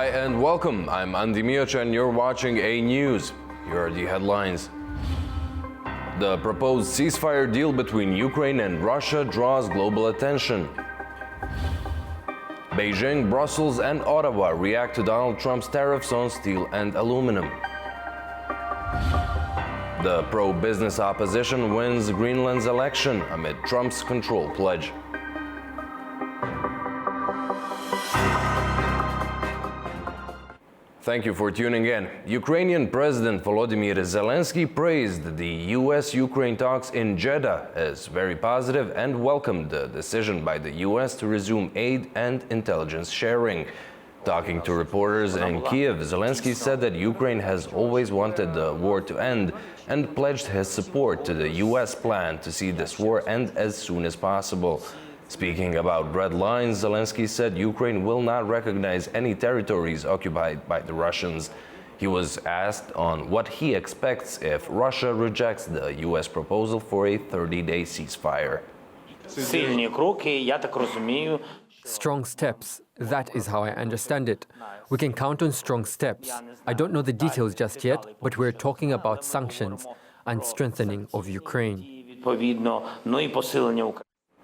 Hi and welcome. I'm Andy Miocha and you're watching A News. Here are the headlines. The proposed ceasefire deal between Ukraine and Russia draws global attention. Beijing, Brussels and Ottawa react to Donald Trump's tariffs on steel and aluminum. The pro-business opposition wins Greenland's election amid Trump's control pledge. Thank you for tuning in. Ukrainian President Volodymyr Zelensky praised the US-Ukraine talks in Jeddah as very positive and welcomed the decision by the US to resume aid and intelligence sharing. Talking to reporters in Kiev, Zelensky said that Ukraine has always wanted the war to end and pledged his support to the US plan to see this war end as soon as possible. Speaking about red lines, Zelensky said Ukraine will not recognize any territories occupied by the Russians. He was asked on what he expects if Russia rejects the US proposal for a 30-day ceasefire. Strong steps. That is how I understand it. We can count on strong steps. I don't know the details just yet, but we're talking about sanctions and strengthening of Ukraine.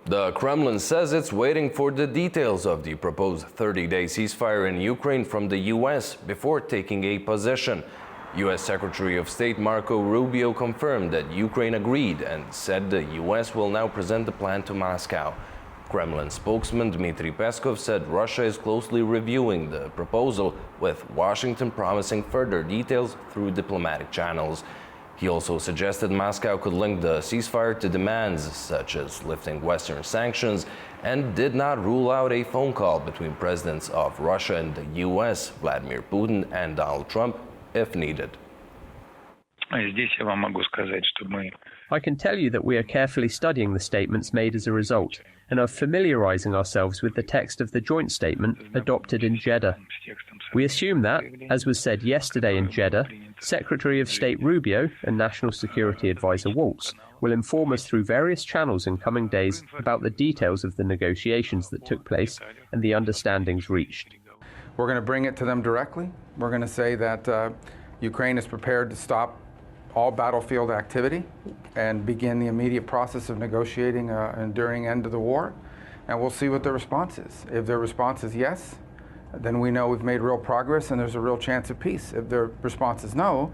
The Kremlin says it's waiting for the details of the proposed 30-day ceasefire in Ukraine from the US before taking a position. US Secretary of State Marco Rubio confirmed that Ukraine agreed and said the US will now present the plan to Moscow. Kremlin spokesman Dmitry Peskov said Russia is closely reviewing the proposal, with Washington promising further details through diplomatic channels. He also suggested Moscow could link the ceasefire to demands such as lifting Western sanctions and did not rule out a phone call between presidents of Russia and the US, Vladimir Putin and Donald Trump, if needed. I can tell you that we are carefully studying the statements made as a result and are familiarizing ourselves with the text of the joint statement adopted in Jeddah. We assume that, as was said yesterday in Jeddah, Secretary of State Rubio and National Security Advisor Waltz will inform us through various channels in coming days about the details of the negotiations that took place and the understandings reached. We're going to bring it to them directly. We're going to say that Ukraine is prepared to stop all battlefield activity and begin the immediate process of negotiating an enduring end to the war, and we'll see what their response is. If their response is yes, then we know we've made real progress and there's a real chance of peace. If their response is no,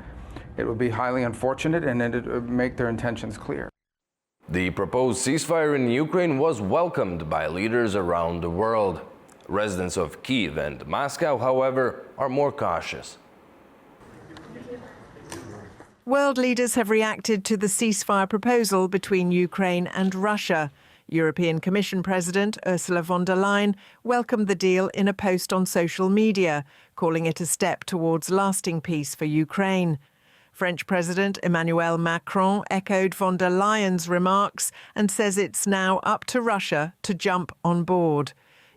it would be highly unfortunate and it would make their intentions clear. The proposed ceasefire in Ukraine was welcomed by leaders around the world. Residents of Kyiv and Moscow, however, are more cautious. World leaders have reacted to the ceasefire proposal between Ukraine and Russia. European Commission President Ursula von der Leyen welcomed the deal in a post on social media, calling it a step towards lasting peace for Ukraine. French President Emmanuel Macron echoed von der Leyen's remarks and says it's now up to Russia to jump on board.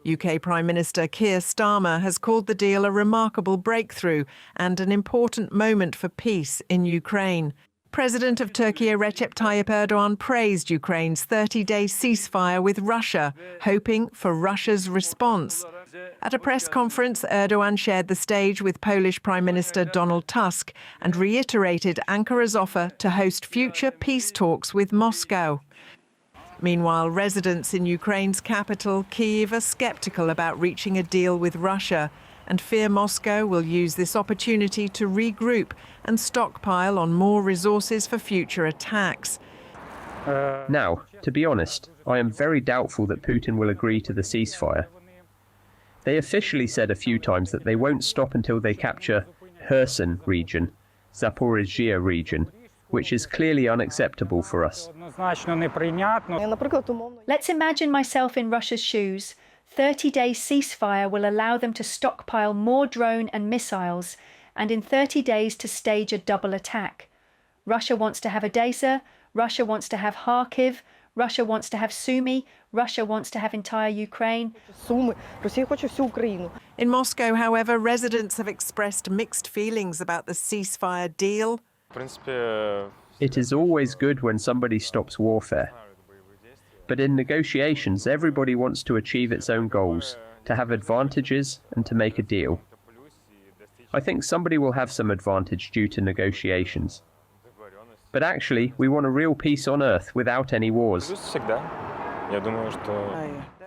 UK Prime Minister Keir Starmer has called the deal a remarkable breakthrough and an important moment for peace in Ukraine. President of Turkey Recep Tayyip Erdogan praised Ukraine's 30-day ceasefire with Russia, hoping for Russia's response. At a press conference, Erdogan shared the stage with Polish Prime Minister Donald Tusk and reiterated Ankara's offer to host future peace talks with Moscow. Meanwhile, residents in Ukraine's capital, Kyiv, are sceptical about reaching a deal with Russia and fear Moscow will use this opportunity to regroup and stockpile on more resources for future attacks. Now, to be honest, I am very doubtful that Putin will agree to the ceasefire. They officially said a few times that they won't stop until they capture Kherson region, Zaporizhzhia region, which is clearly unacceptable for us. Let's imagine myself in Russia's shoes. 30-day ceasefire will allow them to stockpile more drone and missiles, and in 30 days to stage a double attack. Russia wants to have Odessa, Russia wants to have Kharkiv, Russia wants to have Sumy, Russia wants to have entire Ukraine. In Moscow, however, residents have expressed mixed feelings about the ceasefire deal. It is always good when somebody stops warfare. But in negotiations, everybody wants to achieve its own goals, to have advantages and to make a deal. I think somebody will have some advantage due to negotiations. But actually, we want a real peace on earth without any wars.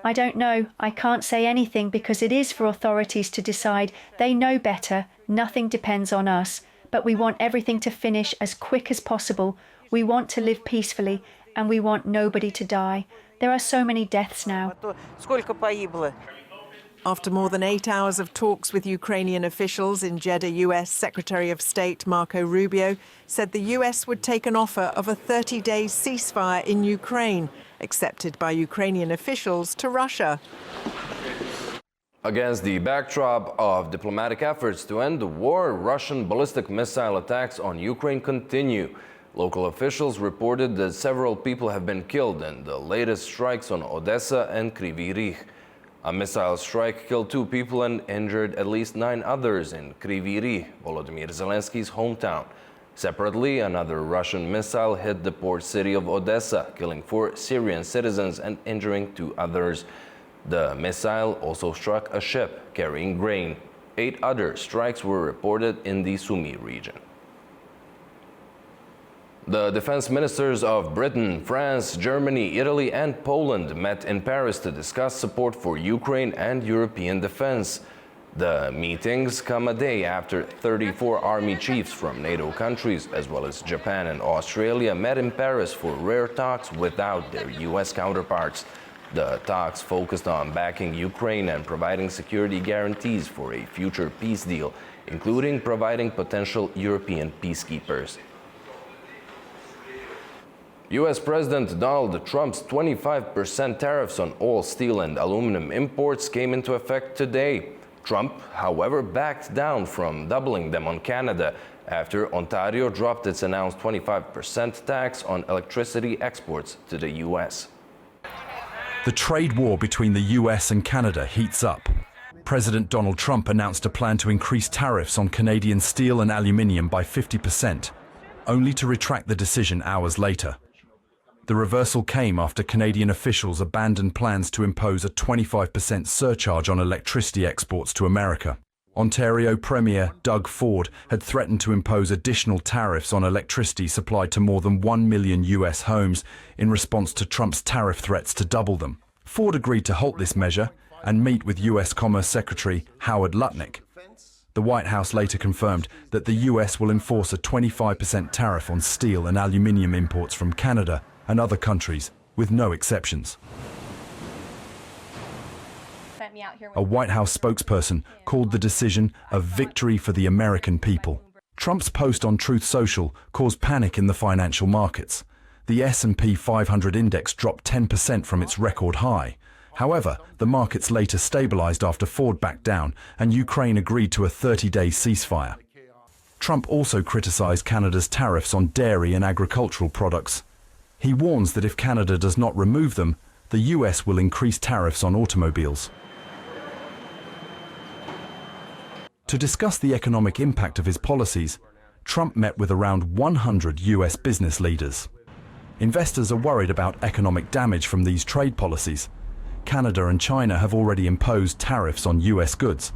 I don't know. I can't say anything because it is for authorities to decide. They know better. Nothing depends on us. But we want everything to finish as quick as possible. We want to live peacefully and we want nobody to die. There are so many deaths now. After more than 8 hours of talks with Ukrainian officials in Jeddah, US Secretary of State Marco Rubio said the US would take an offer of a 30-day ceasefire in Ukraine, accepted by Ukrainian officials to Russia. Against the backdrop of diplomatic efforts to end the war, Russian ballistic missile attacks on Ukraine continue. Local officials reported that several people have been killed in the latest strikes on Odessa and Kryvyi Rih. A missile strike killed 2 people and injured at least 9 others in Kryvyi Rih, Volodymyr Zelensky's hometown. Separately, another Russian missile hit the port city of Odessa, killing 4 Syrian citizens and injuring 2 others. The missile also struck a ship carrying grain. 8 other strikes were reported in the Sumy region. The defense ministers of Britain, France, Germany, Italy and Poland met in Paris to discuss support for Ukraine and European defense. The meetings come a day after 34 army chiefs from NATO countries, as well as Japan and Australia, met in Paris for rare talks without their US counterparts. The talks focused on backing Ukraine and providing security guarantees for a future peace deal, including providing potential European peacekeepers. US President Donald Trump's 25% tariffs on all steel and aluminum imports came into effect today. Trump, however, backed down from doubling them on Canada after Ontario dropped its announced 25% tax on electricity exports to the US. The trade war between the US and Canada heats up. President Donald Trump announced a plan to increase tariffs on Canadian steel and aluminium by 50%, only to retract the decision hours later. The reversal came after Canadian officials abandoned plans to impose a 25% surcharge on electricity exports to America. Ontario Premier Doug Ford had threatened to impose additional tariffs on electricity supplied to more than 1 million US homes in response to Trump's tariff threats to double them. Ford agreed to halt this measure and meet with US Commerce Secretary Howard Lutnick. The White House later confirmed that the US will enforce a 25% tariff on steel and aluminium imports from Canada and other countries, with no exceptions. A White House spokesperson called the decision a victory for the American people. Trump's post on Truth Social caused panic in the financial markets. The S&P 500 index dropped 10% from its record high. However, the markets later stabilized after Ford backed down and Ukraine agreed to a 30-day ceasefire. Trump also criticized Canada's tariffs on dairy and agricultural products. He warns that if Canada does not remove them, the US will increase tariffs on automobiles. To discuss the economic impact of his policies, Trump met with around 100 US business leaders. Investors are worried about economic damage from these trade policies. Canada and China have already imposed tariffs on US goods.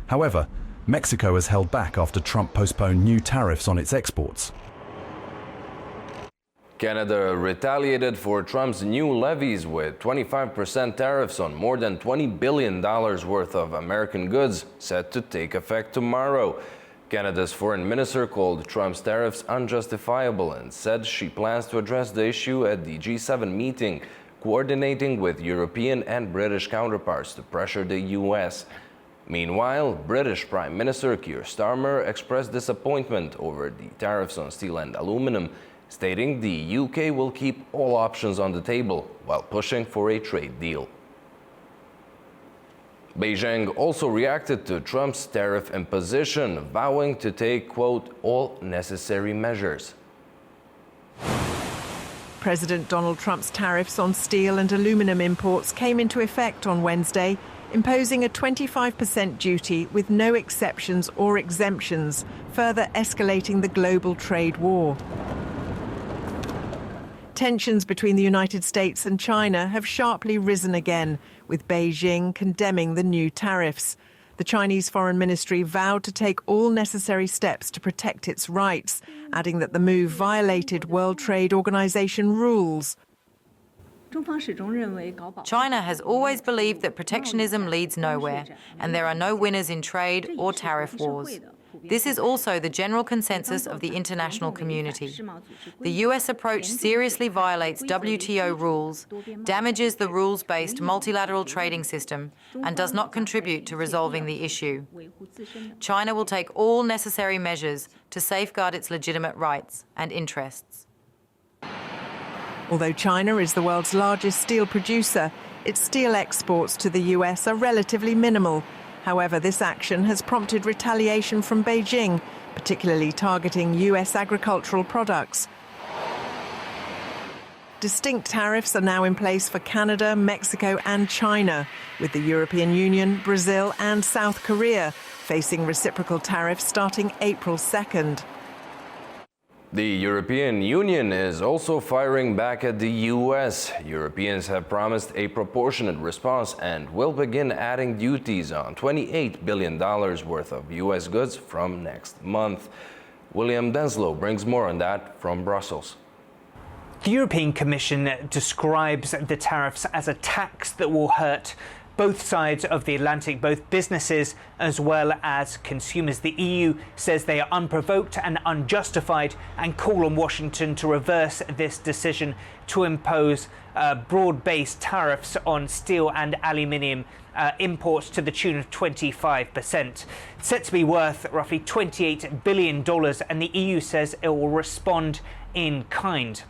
However, Mexico has held back after Trump postponed new tariffs on its exports. Canada retaliated for Trump's new levies with 25% tariffs on more than $20 billion worth of American goods, set to take effect tomorrow. Canada's foreign minister called Trump's tariffs unjustifiable and said she plans to address the issue at the G7 meeting, coordinating with European and British counterparts to pressure the US. Meanwhile, British Prime Minister Keir Starmer expressed disappointment over the tariffs on steel and aluminum, stating the UK will keep all options on the table while pushing for a trade deal. Beijing also reacted to Trump's tariff imposition, vowing to take, quote, all necessary measures. President Donald Trump's tariffs on steel and aluminum imports came into effect on Wednesday, imposing a 25% duty with no exceptions or exemptions, further escalating the global trade war. Tensions between the United States and China have sharply risen again, with Beijing condemning the new tariffs. The Chinese Foreign Ministry vowed to take all necessary steps to protect its rights, adding that the move violated World Trade Organization rules. China has always believed that protectionism leads nowhere, and there are no winners in trade or tariff wars. This is also the general consensus of the international community. The US approach seriously violates WTO rules, damages the rules-based multilateral trading system, and does not contribute to resolving the issue. China will take all necessary measures to safeguard its legitimate rights and interests. Although China is the world's largest steel producer, its steel exports to the US are relatively minimal. However, this action has prompted retaliation from Beijing, particularly targeting US agricultural products. Distinct tariffs are now in place for Canada, Mexico and China, with the European Union, Brazil and South Korea facing reciprocal tariffs starting April 2nd. The European Union is also firing back at the US. Europeans have promised a proportionate response and will begin adding duties on $28 billion worth of US goods from next month. William Denslow brings more on that from Brussels. The European Commission describes the tariffs as a tax that will hurt both sides of the Atlantic, both businesses as well as consumers. The EU says they are unprovoked and unjustified and call on Washington to reverse this decision to impose broad-based tariffs on steel and aluminium imports to the tune of 25%. It's set to be worth roughly $28 billion, and the EU says it will respond in kind.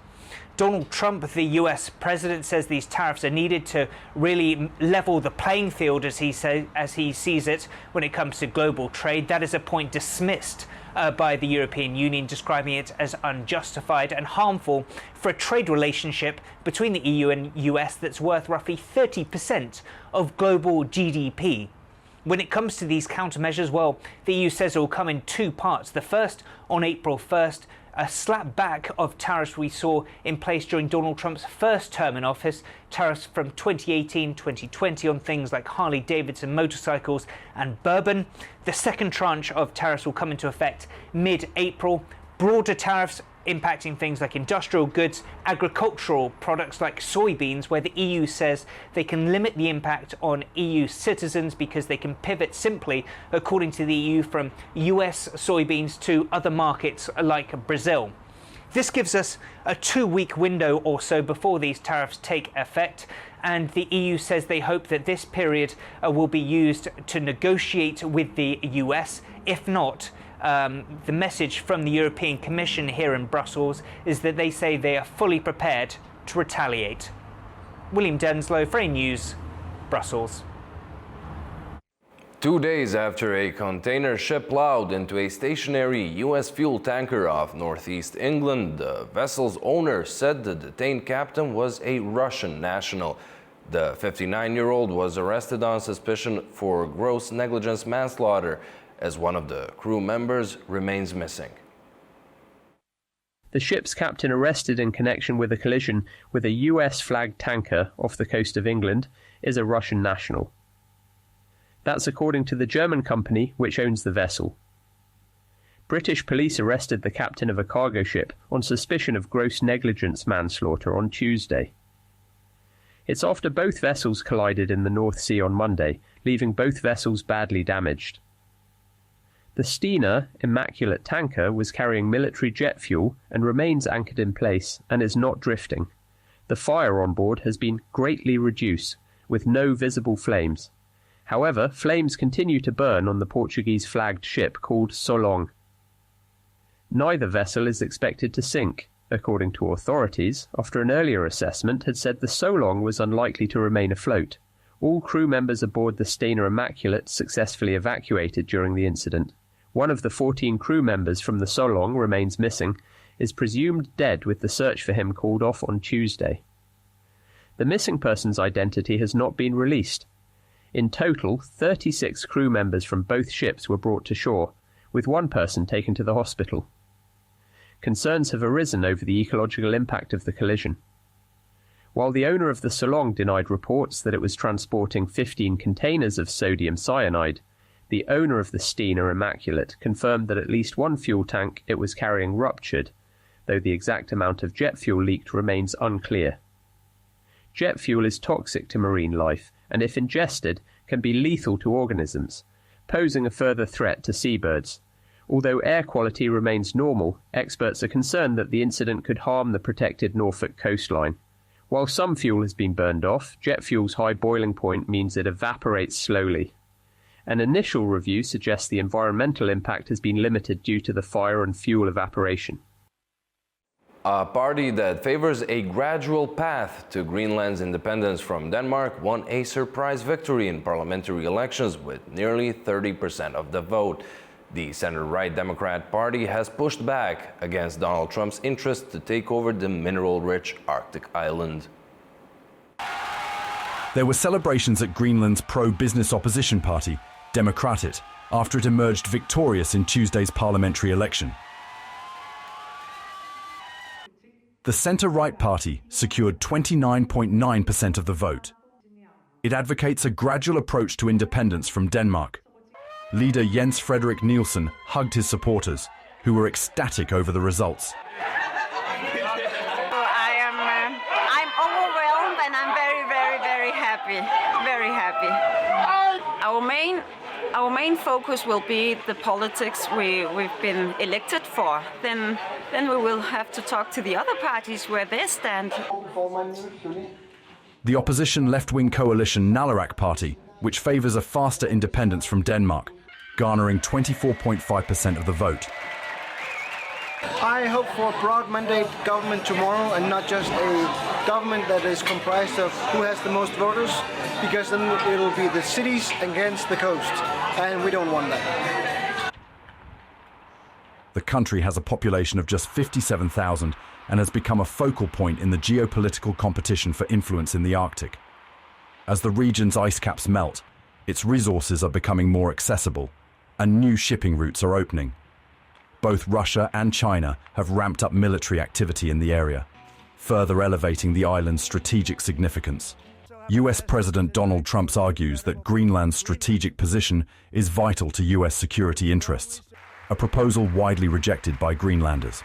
Donald Trump, the US president, says these tariffs are needed to really level the playing field, as he sees it, when it comes to global trade. That is a point dismissed by the European Union, describing it as unjustified and harmful for a trade relationship between the EU and US that's worth roughly 30% of global GDP. When it comes to these countermeasures, well, the EU says it will come in two parts. The first on April 1st, a slap back of tariffs we saw in place during Donald Trump's first term in office, tariffs from 2018-2020 on things like Harley-Davidson motorcycles and bourbon. The second tranche of tariffs will come into effect mid-April. Broader tariffs impacting things like industrial goods, agricultural products like soybeans, where the EU says they can limit the impact on EU citizens because they can pivot simply, according to the EU, from US soybeans to other markets like Brazil. This gives us a 2-week window or so before these tariffs take effect, and the EU says they hope that this period will be used to negotiate with the US. If not, the message from the European Commission here in Brussels is that they say they are fully prepared to retaliate. William Denslow, Free News, Brussels. 2 days after a container ship plowed into a stationary U.S. fuel tanker off northeast England, the vessel's owner said the detained captain was a Russian national. The 59-year-old was arrested on suspicion for gross negligence manslaughter, as one of the crew members remains missing. The ship's captain arrested in connection with a collision with a US-flagged tanker off the coast of England is a Russian national. That's according to the German company which owns the vessel. British police arrested the captain of a cargo ship on suspicion of gross negligence manslaughter on Tuesday. It's after both vessels collided in the North Sea on Monday, leaving both vessels badly damaged. The Stena Immaculate tanker was carrying military jet fuel and remains anchored in place and is not drifting. The fire on board has been greatly reduced, with no visible flames. However, flames continue to burn on the Portuguese-flagged ship called Solong. Neither vessel is expected to sink, according to authorities, after an earlier assessment had said the Solong was unlikely to remain afloat. All crew members aboard the Stena Immaculate successfully evacuated during the incident. One of the 14 crew members from the Solong remains missing, is presumed dead with the search for him called off on Tuesday. The missing person's identity has not been released. In total, 36 crew members from both ships were brought to shore, with one person taken to the hospital. Concerns have arisen over the ecological impact of the collision. While the owner of the Solong denied reports that it was transporting 15 containers of sodium cyanide, The owner of the Stena Immaculate confirmed that at least one fuel tank it was carrying ruptured, though the exact amount of jet fuel leaked remains unclear. Jet fuel is toxic to marine life and, if ingested, can be lethal to organisms, posing a further threat to seabirds. Although air quality remains normal, experts are concerned that the incident could harm the protected Norfolk coastline. While some fuel has been burned off, jet fuel's high boiling point means it evaporates slowly. An initial review suggests the environmental impact has been limited due to the fire and fuel evaporation. A party that favors a gradual path to Greenland's independence from Denmark won a surprise victory in parliamentary elections with nearly 30% of the vote. The center-right Democrat Party has pushed back against Donald Trump's interest to take over the mineral-rich Arctic island. There were celebrations at Greenland's pro-business opposition party, Democratit, after it emerged victorious in Tuesday's parliamentary election. The centre-right party secured 29.9% of the vote. It advocates a gradual approach to independence from Denmark. Leader Jens Frederik Nielsen hugged his supporters, who were ecstatic over the results. I'm overwhelmed and I'm very happy. Very happy. Our main focus will be the politics we've been elected for. Then we will have to talk to the other parties where they stand. The opposition left-wing coalition Nalarak Party, which favours a faster independence from Denmark, garnering 24.5% of the vote. I hope for a broad mandate government tomorrow and not just a government that is comprised of who has the most voters, because then it'll be the cities against the coast, and we don't want that. The country has a population of just 57,000 and has become a focal point in the geopolitical competition for influence in the Arctic. As the region's ice caps melt, its resources are becoming more accessible, and new shipping routes are opening. Both Russia and China have ramped up military activity in the area, further elevating the island's strategic significance. US President Donald Trump argues that Greenland's strategic position is vital to US security interests, a proposal widely rejected by Greenlanders.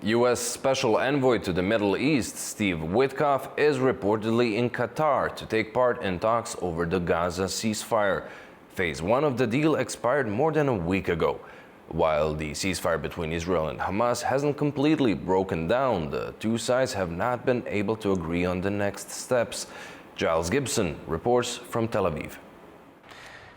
U.S. Special Envoy to the Middle East, Steve Witkoff, is reportedly in Qatar to take part in talks over the Gaza ceasefire. Phase 1 of the deal expired more than a week ago. While the ceasefire between Israel and Hamas hasn't completely broken down, the two sides have not been able to agree on the next steps. Giles Gibson reports from Tel Aviv.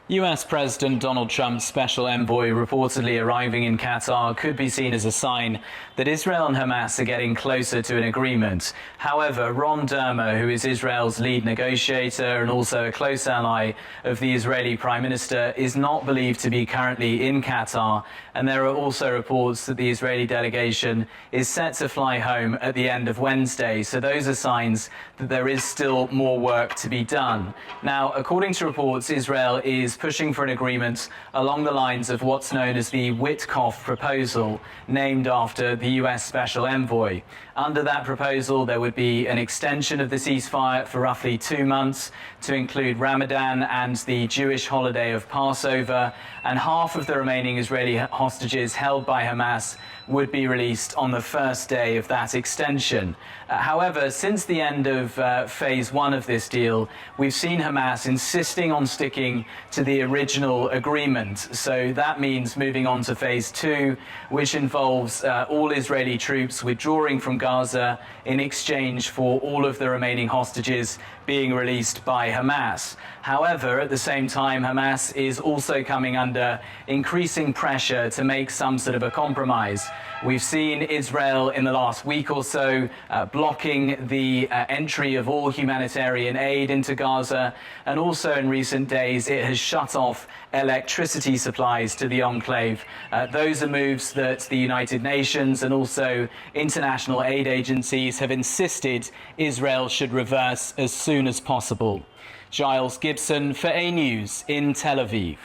US President Donald Trump's special envoy reportedly arriving in Qatar could be seen as a sign that Israel and Hamas are getting closer to an agreement. However, Ron Dermer, who is Israel's lead negotiator and also a close ally of the Israeli Prime Minister, is not believed to be currently in Qatar, and there are also reports that the Israeli delegation is set to fly home at the end of Wednesday. So those are signs that there is still more work to be done. Now, according to reports, Israel is pushing for an agreement along the lines of what's known as the Witkoff proposal, named after the US Special Envoy. Under that proposal, there would be an extension of the ceasefire for roughly 2 months to include Ramadan and the Jewish holiday of Passover, and half of the remaining Israeli hostages held by Hamas would be released on the first day of that extension. However, since the end of phase 1 of this deal, we've seen Hamas insisting on sticking to the original agreement. So that means moving on to phase 2, which involves all Israeli troops withdrawing from Gaza in exchange for all of the remaining hostages being released by Hamas. However, at the same time, Hamas is also coming under increasing pressure to make some sort of a compromise. We've seen Israel in the last week or so blocking the entry of all humanitarian aid into Gaza, and also in recent days it has shut off electricity supplies to the enclave. Those are moves that the United Nations and also international aid agencies have insisted Israel should reverse as soon as possible. Giles Gibson for A News in Tel Aviv.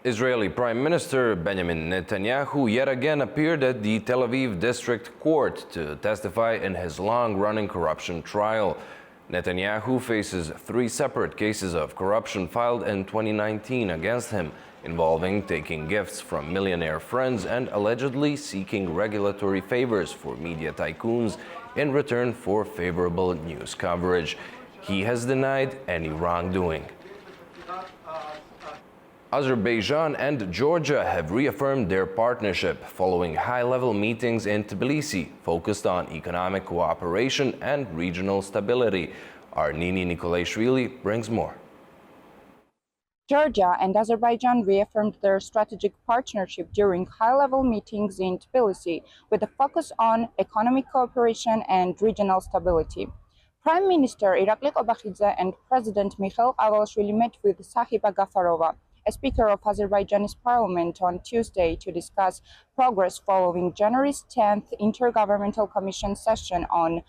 Israeli Prime Minister Benjamin Netanyahu yet again appeared at the Tel Aviv District Court to testify in his long-running corruption trial. Netanyahu faces 3 separate cases of corruption filed in 2019 against him, involving taking gifts from millionaire friends and allegedly seeking regulatory favors for media tycoons in return for favorable news coverage. He has denied any wrongdoing. Azerbaijan and Georgia have reaffirmed their partnership following high-level meetings in Tbilisi focused on economic cooperation and regional stability. Our Nini Nikolaishvili brings more. Georgia and Azerbaijan reaffirmed their strategic partnership during high-level meetings in Tbilisi, with a focus on economic cooperation and regional stability. Prime Minister Irakli Qobakhidze and President Mikhail Avalishvili met with Sahiba Gafarova, a speaker of Azerbaijan's parliament, on Tuesday to discuss progress following January's 10th Intergovernmental Commission session on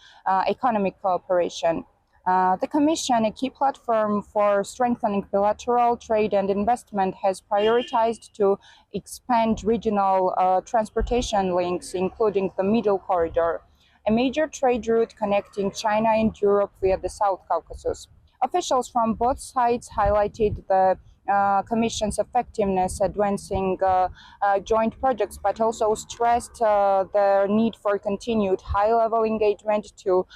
economic cooperation. The Commission, a key platform for strengthening bilateral trade and investment, has prioritized to expand regional transportation links, including the Middle Corridor, a major trade route connecting China and Europe via the South Caucasus. Officials from both sides highlighted the Commission's effectiveness advancing joint projects, but also stressed the need for continued high-level engagement to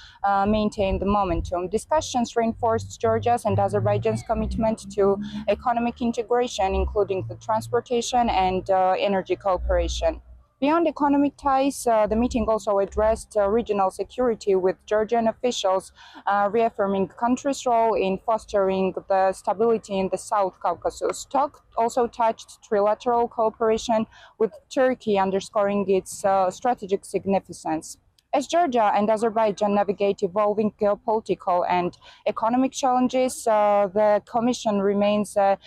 maintain the momentum. Discussions reinforced Georgia's and Azerbaijan's commitment to economic integration, including the transportation and energy cooperation. Beyond economic ties, the meeting also addressed regional security, with Georgian officials reaffirming the country's role in fostering the stability in the South Caucasus. Talk also touched trilateral cooperation with Turkey, underscoring its strategic significance. As Georgia and Azerbaijan navigate evolving geopolitical and economic challenges, the Commission remains a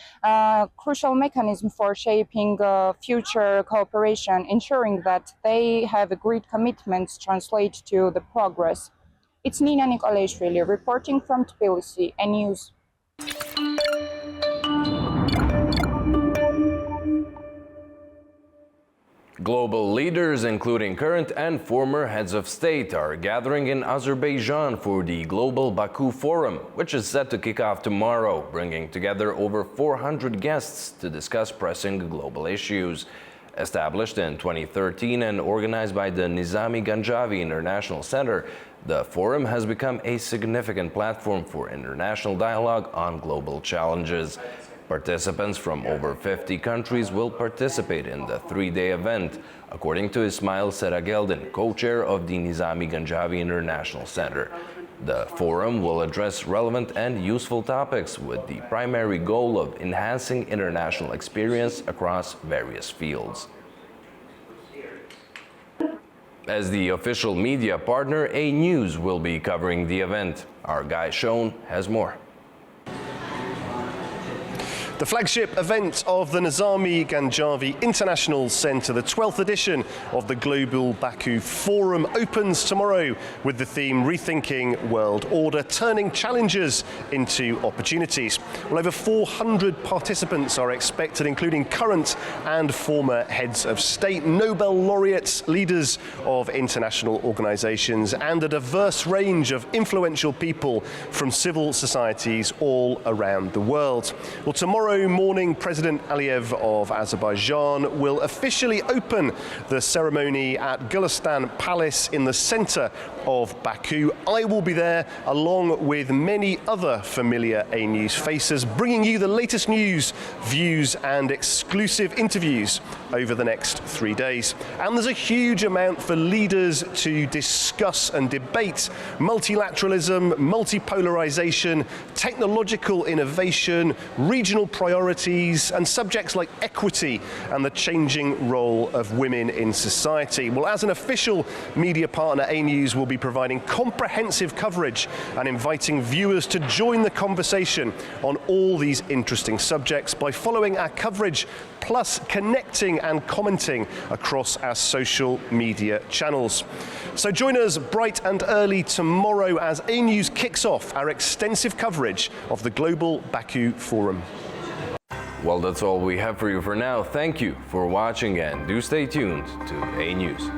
crucial mechanism for shaping future cooperation, ensuring that they have agreed commitments translate to the progress. It's Nina Nikolaishvili reporting from Tbilisi, News. Global leaders, including current and former heads of state, are gathering in Azerbaijan for the Global Baku Forum, which is set to kick off tomorrow, bringing together over 400 guests to discuss pressing global issues. Established in 2013 and organized by the Nizami-Ganjavi International Center, the forum has become a significant platform for international dialogue on global challenges. Participants from over 50 countries will participate in the 3-day event, according to Ismail Serageldin, co-chair of the Nizami-Ganjavi International Center. The forum will address relevant and useful topics with the primary goal of enhancing international experience across various fields. As the official media partner, A News will be covering the event. Our Guy Schoen has more. The flagship event of the Nizami-Ganjavi International Center, the 12th edition of the Global Baku Forum, opens tomorrow with the theme Rethinking World Order, turning challenges into opportunities. Well, over 400 participants are expected, including current and former heads of state, Nobel laureates, leaders of international organizations, and a diverse range of influential people from civil societies all around the world. Well, tomorrow morning, President Aliyev of Azerbaijan will officially open the ceremony at Gulistan Palace in the center of Baku. I will be there along with many other familiar A News faces, bringing you the latest news, views and exclusive interviews over the next 3 days. And there's a huge amount for leaders to discuss and debate: multilateralism, multipolarization, technological innovation, regional priorities, and subjects like equity and the changing role of women in society. Well, as an official media partner, A News will be providing comprehensive coverage and inviting viewers to join the conversation on all these interesting subjects by following our coverage, plus connecting and commenting across our social media channels. So join us bright and early tomorrow as A News kicks off our extensive coverage of the Global Baku Forum. Well, that's all we have for you for now. Thank you for watching, and do stay tuned to A News.